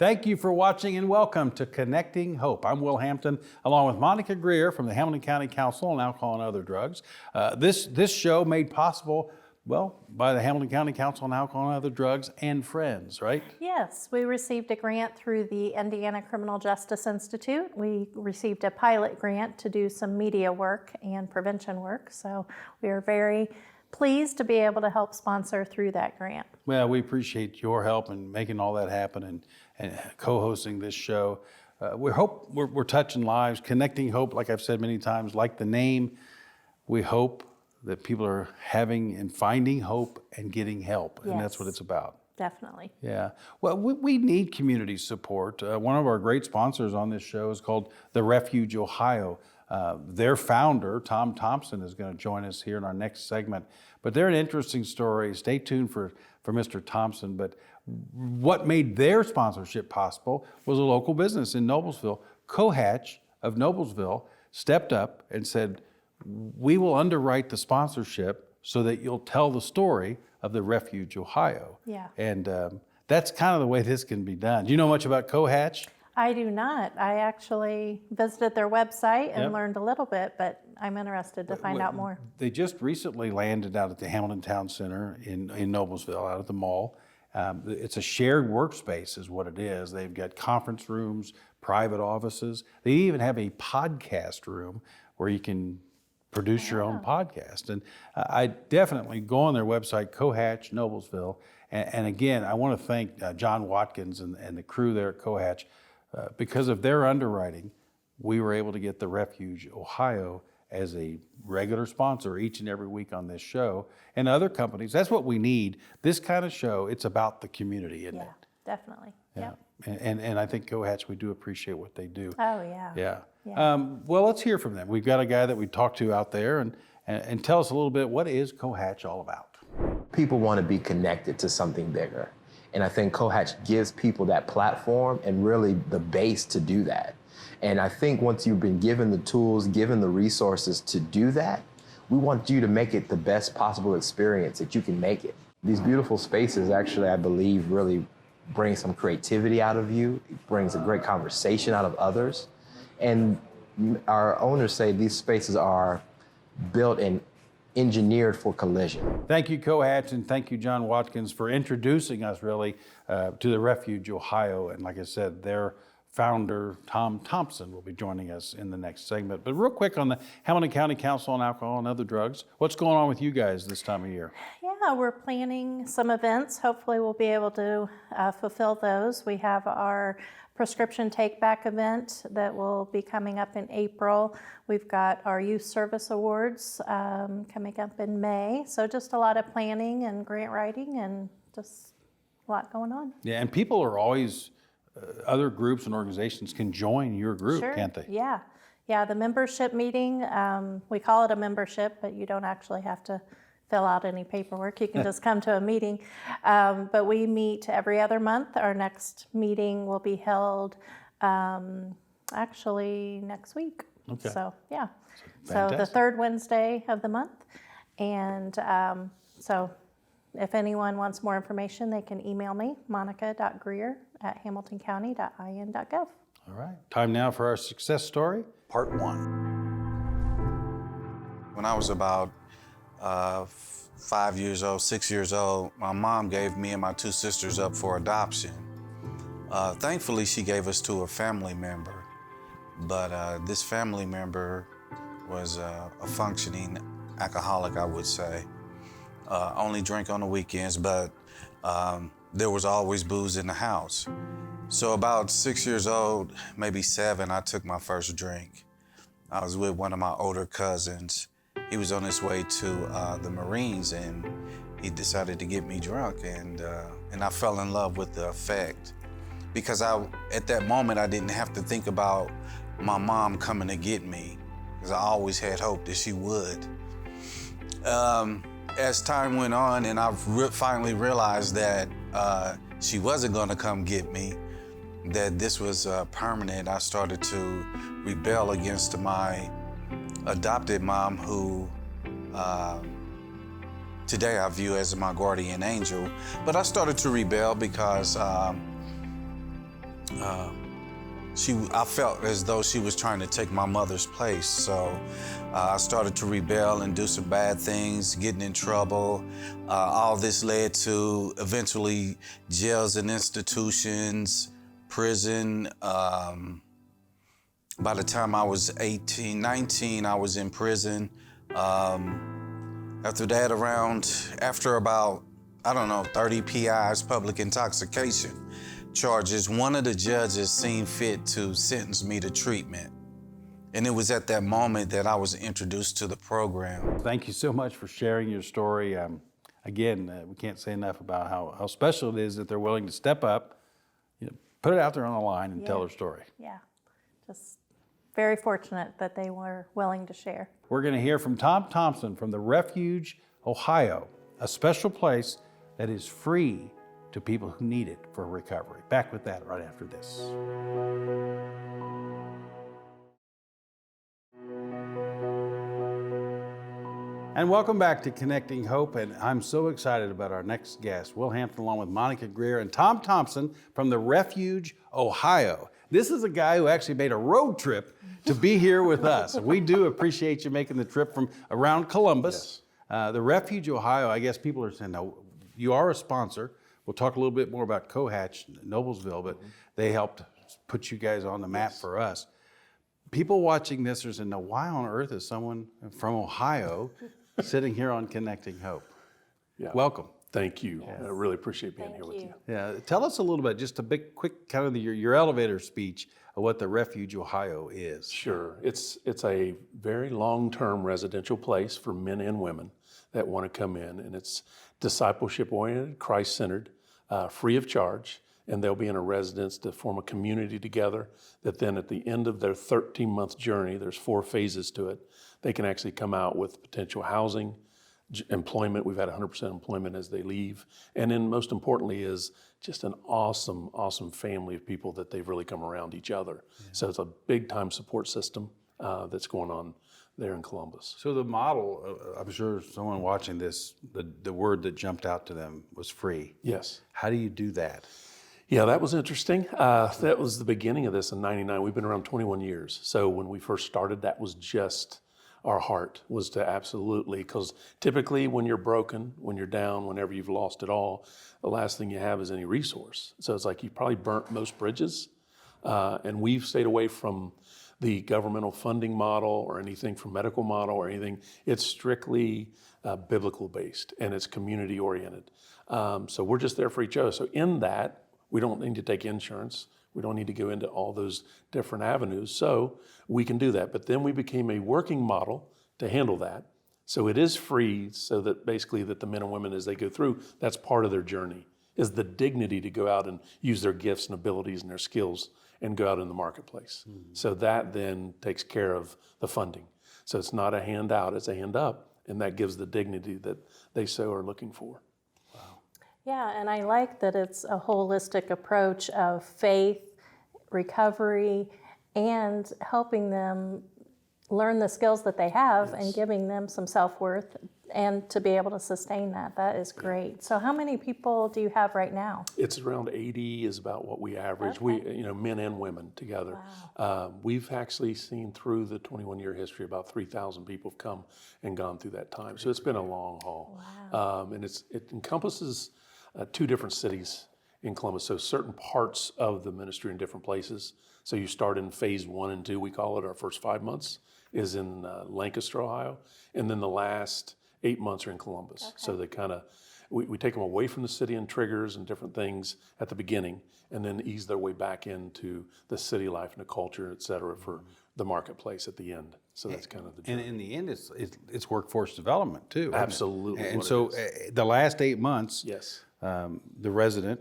Thank you for watching and welcome to Connecting Hope. I'm Will Hampton, along with Monica Greer from the Hamilton County Council on Alcohol and Other Drugs. This show made possible, well, by the Hamilton County Council on Alcohol and Other Drugs and friends, right? Yes, we received a grant through the Indiana Criminal Justice Institute. We received a pilot grant to do some media work and prevention work. So we are very pleased to be able to help sponsor through that grant. Well, we appreciate your help in making all that happen and co-hosting this show. We're touching lives, connecting hope, like I've said many times, like the name. We hope that people are having and finding hope and getting help, and that's what it's about. Definitely. Yeah. Well, we need community support. One of our great sponsors on this show is called The Refuge Ohio. Their founder, Tom Thompson, is going to join us here in our next segment. But they're an interesting story. Stay tuned for Mr. Thompson. But what made their sponsorship possible was a local business in Noblesville. Cohatch of Noblesville stepped up and said, we will underwrite the sponsorship so that you'll tell the story of the Refuge Ohio. Yeah. And that's kind of the way this can be done. Do you know much about Cohatch? I do not. I actually visited their website and learned a little bit, but I'm interested to find out more. They just recently landed out at the Hamilton Town Center in Noblesville, out at the mall. It's a shared workspace is what it is. They've got conference rooms, private offices. They even have a podcast room where you can produce your own podcast. And I definitely go on their website, Cohatch, Noblesville. And again, I want to thank John Watkins and the crew there at Cohatch. Because of their underwriting, we were able to get the Refuge Ohio as a regular sponsor each and every week on this show. And other companies, that's what we need. This kind of show, it's about the community, isn't it? Yeah, definitely. Yeah. And I think Cohatch, we do appreciate what they do. Oh, yeah. Yeah. Well, let's hear from them. We've got a guy that we talked to out there, and tell us a little bit, what is Cohatch all about? People want to be connected to something bigger. And I think Cohatch gives people that platform and really the base to do that. And I think once you've been given the tools, given the resources to do that, we want you to make it the best possible experience that you can make it. These beautiful spaces actually, I believe, really bring some creativity out of you. It brings a great conversation out of others. And our owners say these spaces are built and engineered for collision. Thank you, Cohatch, and thank you, John Watkins, for introducing us really to the Refuge Ohio. And like I said, their founder, Tom Thompson, will be joining us in the next segment. But real quick on the Hamilton County Council on Alcohol and Other Drugs, what's going on with you guys this time of year? Yeah, we're planning some events. Hopefully we'll be able to fulfill those. We have our prescription take-back event that will be coming up in April. We've got our Youth Service Awards coming up in May. So just a lot of planning and grant writing and just a lot going on. Yeah, and people are always, other groups and organizations can join your group, can't they? Yeah. Yeah, the membership meeting, we call it a membership, but you don't actually have to fill out any paperwork. You can just come to a meeting. But we meet every other month. Our next meeting will be held actually next week. Okay. So, yeah. So Fantastic. the third Wednesday of the month. And so if anyone wants more information, they can email me, monica.greer@hamiltoncounty.in.gov. All right. Time now for our success story, part 1. When I was about 5 years old, 6 years old, my mom gave me and my 2 sisters up for adoption. Thankfully, she gave us to a family member, but this family member was a functioning alcoholic, I would say. Only drink on the weekends, but there was always booze in the house. So about 6 years old, maybe 7, I took my first drink. I was with one of my older cousins. He was on his way to the Marines, and he decided to get me drunk, and I fell in love with the effect. Because at that moment, I didn't have to think about my mom coming to get me, because I always had hope that she would. As time went on, and I finally realized that she wasn't gonna come get me, that this was permanent, I started to rebel against my adopted mom, who today I view as my guardian angel. But I started to rebel because I felt as though she was trying to take my mother's place. So I started to rebel and do some bad things, getting in trouble. All this led to eventually jails and institutions, prison. By the time I was 18, 19, I was in prison. After that, after about, 30 PIs, public intoxication charges, one of the judges seen fit to sentence me to treatment. And it was at that moment that I was introduced to the program. Thank you so much for sharing your story. Again, we can't say enough about how special it is that they're willing to step up, put it out there on the line and tell their story. Yeah, just very fortunate that they were willing to share. We're going to hear from Tom Thompson from the Refuge, Ohio, a special place that is free to people who need it for recovery. Back with that right after this. And welcome back to Connecting Hope, and I'm so excited about our next guest, Will Hampton, along with Monica Greer and Tom Thompson from the Refuge, Ohio. This is a guy who actually made a road trip to be here with us. We do appreciate you making the trip from around Columbus. Yes. The Refuge, Ohio, I guess people are saying, now, you are a sponsor. We'll talk a little bit more about Cohatch, Noblesville, but they helped put you guys on the map for us. People watching this are saying, now, why on earth is someone from Ohio sitting here on Connecting Hope? Yeah. Welcome. Thank you. I really appreciate being here with you. Yeah, tell us a little bit, just a big, quick kind of your elevator speech of what the Refuge, Ohio is. Sure. It's a very long-term residential place for men and women that want to come in, and it's discipleship-oriented, Christ-centered, free of charge, and they'll be in a residence to form a community together that then at the end of their 13-month journey, there's 4 phases to it, they can actually come out with potential housing, employment. We've had 100% employment as they leave. And then most importantly is just an awesome, awesome family of people that they've really come around each other. Yeah. So it's a big time support system that's going on there in Columbus. So the model, I'm sure someone watching this, the word that jumped out to them was free. Yes. How do you do that? Yeah, that was interesting. That was the beginning of this in '99. We've been around 21 years. So when we first started, that was just our heart, was to absolutely, because typically when you're broken, when you're down, whenever you've lost it all, the last thing you have is any resource. So it's like you probably burnt most bridges. And we've stayed away from the governmental funding model or anything from medical model or anything. It's strictly biblical based and it's community oriented. So we're just there for each other. So in that, we don't need to take insurance. We don't need to go into all those different avenues. So we can do that. But then we became a working model to handle that. So it is free so that basically that the men and women as they go through, that's part of their journey, is the dignity to go out and use their gifts and abilities and their skills and go out in the marketplace. Mm-hmm. So that then takes care of the funding. So it's not a handout, it's a hand up. And that gives the dignity that they so are looking for. Yeah, and I like that it's a holistic approach of faith, recovery, and helping them learn the skills that they have and giving them some self-worth and to be able to sustain that. That is great. So how many people do you have right now? It's around 80 is about what we average. Okay. We, men and women together. Wow. We've actually seen through the 21-year history about 3,000 people have come and gone through that time. So it's been a long haul. Wow. And it encompasses 2 different cities in Columbus. So certain parts of the ministry in different places. So you start in phase 1 and 2, we call it. Our first 5 months is in Lancaster, Ohio. And then the last 8 months are in Columbus. Okay. So they kind of, we take them away from the city and triggers and different things at the beginning and then ease their way back into the city life and the culture, et cetera, for the marketplace at the end. So that's kind of the journey. And in the end, it's workforce development too. Absolutely. And so the last 8 months, yes, the resident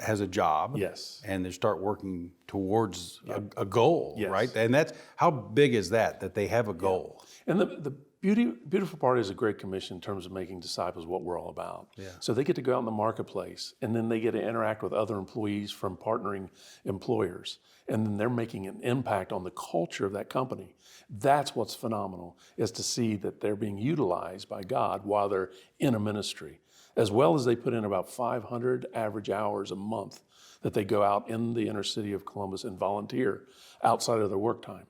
has a job. Yes. And they start working towards a goal, yes. right? And that's, how big is that they have a goal? And the beautiful part is a Great Commission in terms of making disciples what we're all about. So they get to go out in the marketplace, and then they get to interact with other employees from partnering employers. And then they're making an impact on the culture of that company. That's what's phenomenal, is to see that they're being utilized by God while they're in a ministry, as well as they put in about 500 average hours a month that they go out in the inner city of Columbus and volunteer outside of their work time.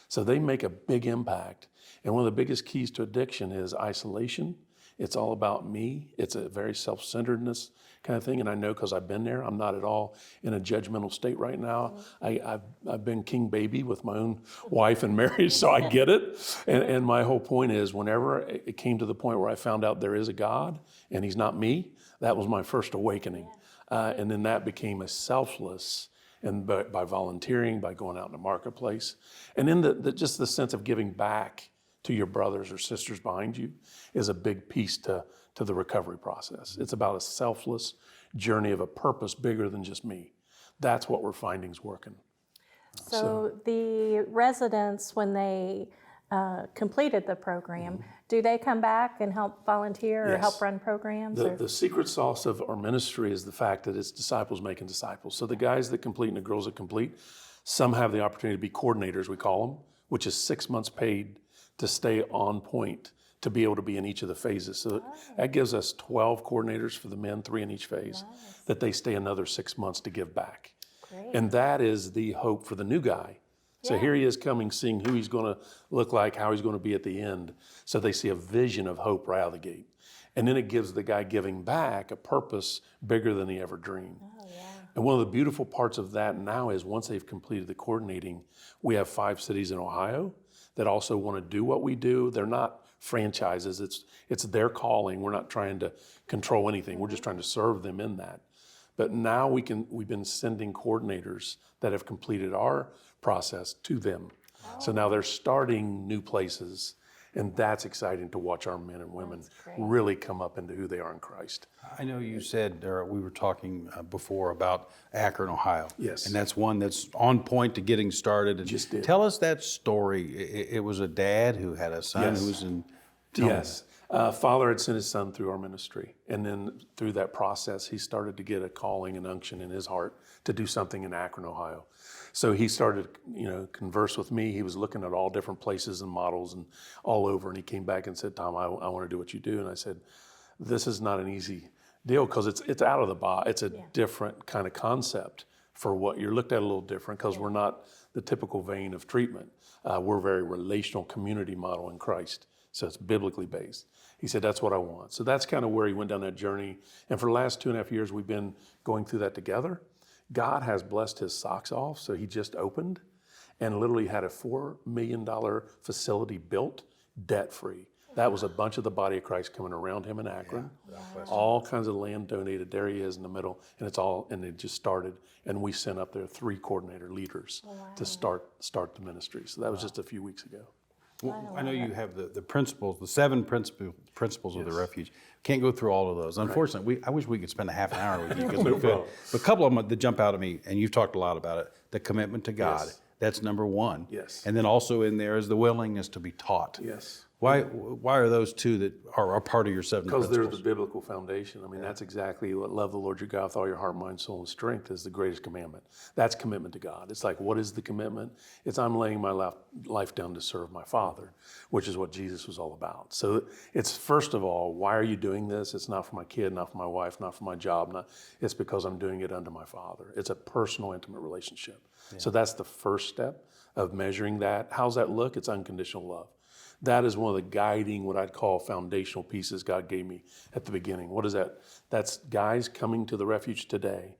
So they make a big impact. And one of the biggest keys to addiction is isolation. It's all about me. It's a very self-centeredness kind of thing. And I know because I've been there, I'm not at all in a judgmental state right now. I've been king baby with my own wife and marriage, so I get it. And my whole point is, whenever it came to the point where I found out there is a God and he's not me, that was my first awakening. And then that became a selfless, and by volunteering, by going out in the marketplace. And then just the sense of giving back to your brothers or sisters behind you is a big piece to the recovery process. It's about a selfless journey of a purpose bigger than just me. That's what we're finding is working. So the residents, when they completed the program, do they come back and help volunteer or Yes. help run programs? The secret sauce of our ministry is the fact that it's disciples making disciples. So the guys that complete and the girls that complete, some have the opportunity to be coordinators, we call them, which is 6 months paid to stay on point, to be able to be in each of the phases. So that gives us 12 coordinators for the men, 3 in each phase, that they stay another 6 months to give back. Great. And that is the hope for the new guy. So here he is coming, seeing who he's going to look like, how he's going to be at the end. So they see a vision of hope right out of the gate. And then it gives the guy giving back a purpose bigger than he ever dreamed. And one of the beautiful parts of that now is once they've completed the coordinating, we have 5 cities in Ohio that also want to do what we do. They're not franchises. It's their calling. We're not trying to control anything. We're just trying to serve them in that. But now we've been sending coordinators that have completed our process to them. So now they're starting new places, and that's exciting to watch our men and women really come up into who they are in Christ. I know you said, or we were talking before about Akron, Ohio. Yes. And that's one that's on point to getting started. And Just did. Tell us that story. It was a dad who had a son Yes. who was in. Yes. Father had sent his son through our ministry. And then through that process, he started to get a calling and unction in his heart to do something in Akron, Ohio. So he started, converse with me. He was looking at all different places and models and all over. And he came back and said, Tom, I want to do what you do. And I said, this is not an easy deal because it's out of the box. It's a different kind of concept for what you're looked at a little different because we're not the typical vein of treatment. We're a very relational community model in Christ. So it's biblically based. He said, that's what I want. So that's kind of where he went down that journey. And for the last 2.5 years, we've been going through that together. God has blessed his socks off. So he just opened and literally had a $4 million facility built debt-free. That was a bunch of the body of Christ coming around him in Akron. All kinds of land donated. There he is in the middle. And it just started. And we sent up there 3 coordinator leaders to start the ministry. So that was just a few weeks ago. Well, I know you have the principles, the 7 principles of the refuge. Can't go through all of those. Unfortunately, I wish we could spend a half an hour with you because we could. But a couple of them that jump out at me, and you've talked a lot about it, the commitment to God. Yes. That's number 1. Yes. And then also in there is the willingness to be taught. Yes. Why are those 2 that are part of your 7 Because principles? they're the biblical foundation. I mean, that's exactly what love the Lord your God with all your heart, mind, soul, and strength is the greatest commandment. That's commitment to God. It's like, what is the commitment? It's I'm laying my life down to serve my Father, which is what Jesus was all about. So it's first of all, why are you doing this? It's not for my kid, not for my wife, not for my job. It's because I'm doing it unto my Father. It's a personal, intimate relationship. So that's the first step of measuring that. How's that look? It's unconditional love. That is one of the guiding, what I'd call foundational pieces God gave me at the beginning. What is that? That's guys coming to the refuge today.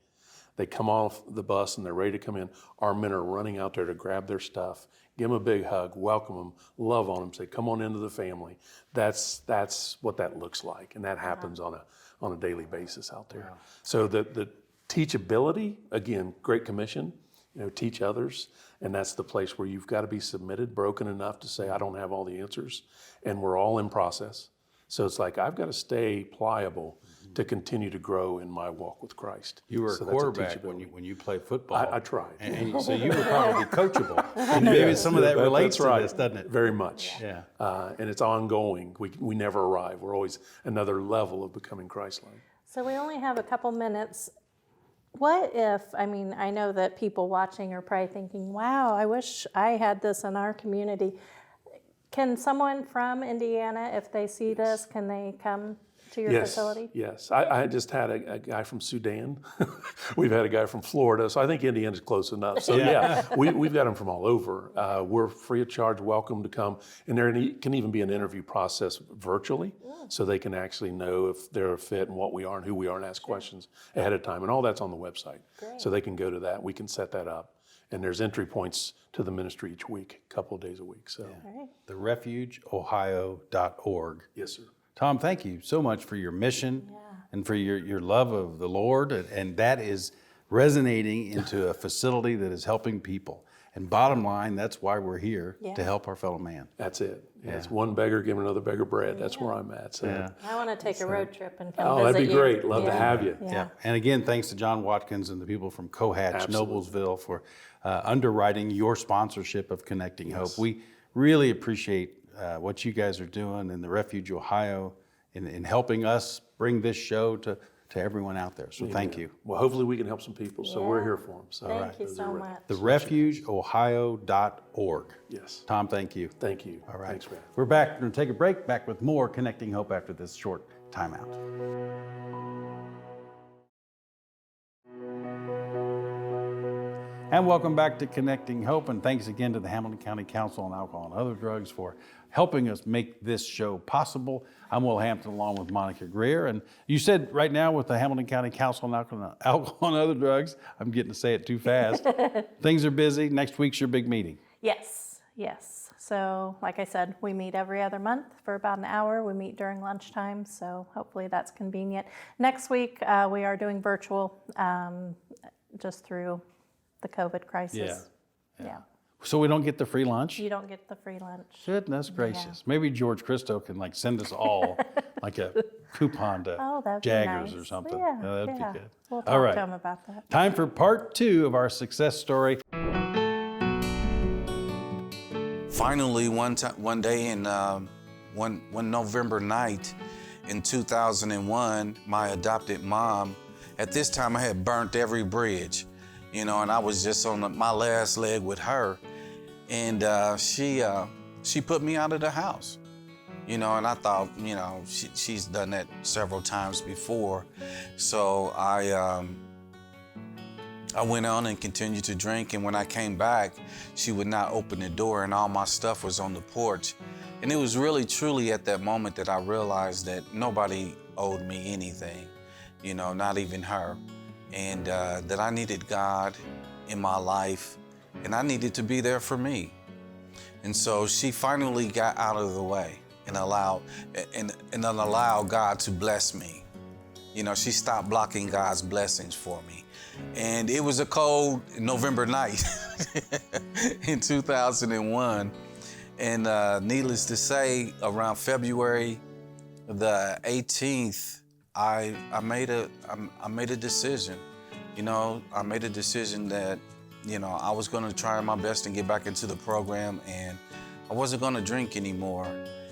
They come off the bus and they're ready to come in. Our men are running out there to grab their stuff, give them a big hug, welcome them, love on them, say, come on into the family. That's what that looks like. And that happens on a daily basis out there. Wow. So the teachability, again, Great Commission, teach others. And that's the place where you've got to be submitted, broken enough to say, I don't have all the answers. And we're all in process. So it's like, I've got to stay pliable to continue to grow in my walk with Christ. You were So a that's quarterback teachability. when you played football. I tried. So you were probably coachable. And maybe some of that relates That's right. to this, doesn't it? Very much. Yeah. And it's ongoing. We never arrive. We're always another level of becoming Christ-like. So we only have a couple minutes. What if, I mean, I know that people watching are probably thinking, wow, I wish I had this in our community. Can someone from Indiana, if they see this, can they come to your facility? Yes. I just had a guy from Sudan. We've had a guy from Florida. So I think Indiana's close enough. So yeah, we've got them from all over. We're free of charge, welcome to come. And there can even be an interview process virtually so they can actually know if they're a fit and what we are and who we are and ask questions ahead of time. And all that's on the website. Great. So they can go to that. We can set that up. And there's entry points to the ministry each week, a couple of days a week. So All right. TheRefugeOhio.org. yes, sir. Tom, thank you so much for your mission and for your love of the Lord. And that is resonating into a facility that is helping people. And bottom line, that's why we're here, to help our fellow man. That's it. Yeah. It's one beggar giving another beggar bread. That's where I'm at. So. I want to take a road trip and come Oh, visit that'd be you. great. Love to have you. Yeah. And again, thanks to John Watkins and the people from Cohatch, Absolutely. Noblesville, for underwriting your sponsorship of Connecting Hope. We really appreciate what you guys are doing in the Refuge Ohio in helping us bring this show to everyone out there. So thank you. Well, hopefully we can help some people. So we're Yeah. here for them. So Thank you so much. TheRefugeOhio.org. Yes. Tom, thank you. Thank you. All right. Thanks, man. We're back. We're going to take a break. Back with more Connecting Hope after this short timeout. And welcome back to Connecting Hope. And thanks again to the Hamilton County Council on Alcohol and Other Drugs for helping us make this show possible. I'm Will Hampton along with Monica Greer. And you said right now with the Hamilton County Council on Alcohol and Other Drugs, I'm getting to say it too fast. Things are busy. Next week's your big meeting. Yes, yes. So like I said, we meet every other month for about an hour. We meet during lunchtime, so hopefully that's convenient. Next week, we are doing virtual just through the COVID crisis. Yeah. So we don't get the free lunch? You don't get the free lunch. Goodness gracious. Maybe George Christo can send us all like a coupon to Oh, that'd be Jaggers nice. or something. Yeah, That'd yeah. be good. We'll talk All right. to him about that. Time for part 2 of our success story. Finally, one day in one November night in 2001, my adopted mom, at this time I had burnt every bridge, and I was just on my last leg with her, and she put me out of the house, and I thought, she's done that several times before, so I went on and continued to drink, and when I came back, she would not open the door, and all my stuff was on the porch. And it was really, truly at that moment that I realized that nobody owed me anything, not even her, and that I needed God in my life, and I needed to be there for me. And so she finally got out of the way and allowed God to bless me. She stopped blocking God's blessings for me. And it was a cold November night in 2001. And needless to say, around February the 18th, I made a decision. I made a decision that, I was going to try my best and get back into the program, and I wasn't going to drink anymore.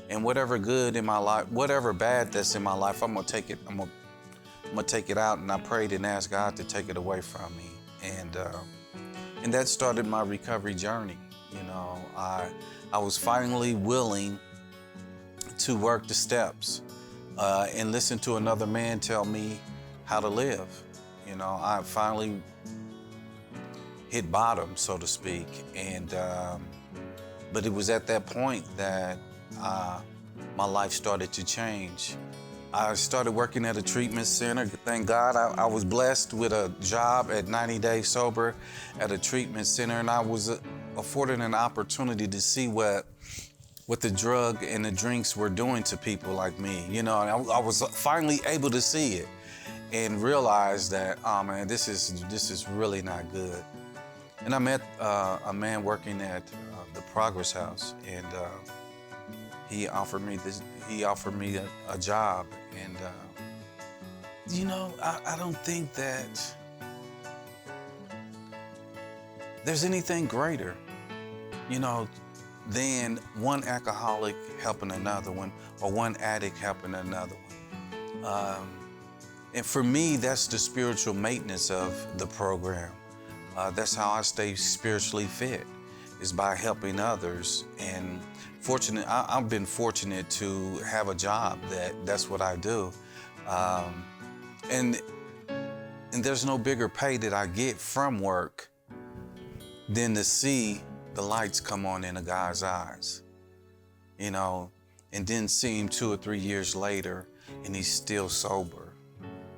And whatever good in my life, whatever bad that's in my life, I'm going to take it. I'm gonna take it out, and I prayed and asked God to take it away from me, and that started my recovery journey. I was finally willing to work the steps and listen to another man tell me how to live. I finally hit bottom, so to speak, and but it was at that point that my life started to change. I started working at a treatment center. Thank God I was blessed with a job at 90 Days Sober at a treatment center, and I was afforded an opportunity to see what the drug and the drinks were doing to people like me. And I was finally able to see it and realize that, oh man, this is really not good. And I met a man working at the Progress House, and he offered me a job, and You know, I don't think that there's anything greater, you know, than one alcoholic helping another one, or one addict helping another one. And for me, that's the spiritual maintenance of the program. That's how I stay spiritually fit, is by helping others. And I've been fortunate to have a job that's what I do. And there's no bigger pay that I get from work than to see the lights come on in a guy's eyes, you know, and then see him 2 or 3 years later and he's still sober,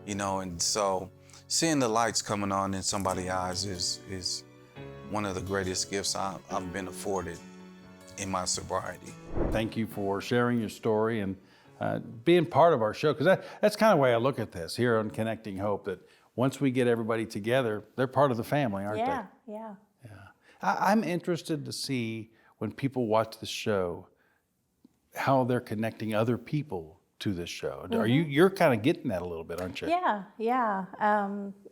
you know. And so seeing the lights coming on in somebody's eyes is one of the greatest gifts I've been afforded in my sobriety. Thank you for sharing your story and being part of our show, because that's kind of the way I look at this here on Connecting Hope, that once we get everybody together, they're part of the family, aren't Yeah, they? yeah. I'm interested to see, when people watch the show, how they're connecting other people to this show. Are you're kind of getting that a little bit, aren't you? Yeah, yeah.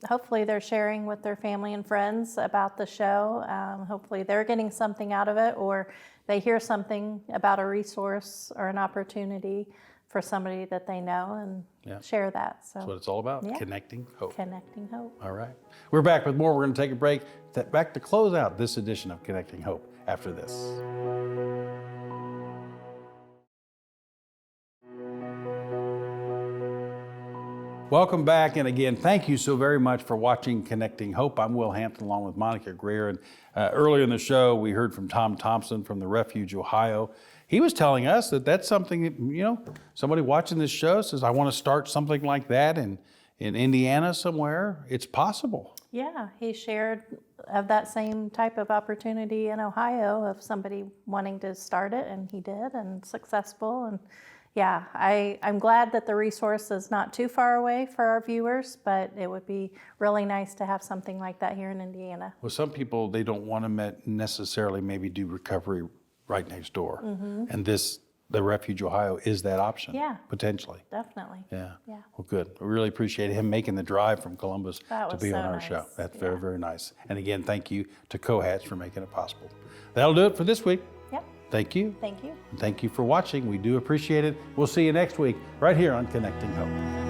Hopefully they're sharing with their family and friends about the show. Hopefully they're getting something out of it, or they hear something about a resource or an opportunity for somebody that they know and share that. So That's what it's all about, Yeah. connecting hope. Connecting Hope. All right. We're back with more. We're going to take a break. Back to close out this edition of Connecting Hope after this. Welcome back, and again, thank you so very much for watching Connecting Hope. I'm Will Hampton along with Monica Greer, and earlier in the show we heard from Tom Thompson from the Refuge, Ohio. He was telling us that that's something that, you know, somebody watching this show says, I want to start something like that in Indiana somewhere. It's possible. Yeah, he shared of that same type of opportunity in Ohio of somebody wanting to start it, and he did, and successful. And yeah, I'm glad that the resource is not too far away for our viewers, but it would be really nice to have something like that here in Indiana. Well, some people, they don't want to necessarily maybe do recovery right next door. And the Refuge, Ohio is that option. Yeah. Potentially. Definitely. Yeah. Yeah. Well, good. We really appreciate him making the drive from Columbus That to was be so on our nice. show. That's Yeah. very, very nice. And again, thank you to Cohatch for making it possible. That'll do it for this week. Yep. Thank you. Thank you. And thank you for watching. We do appreciate it. We'll see you next week right here on Connecting Hope.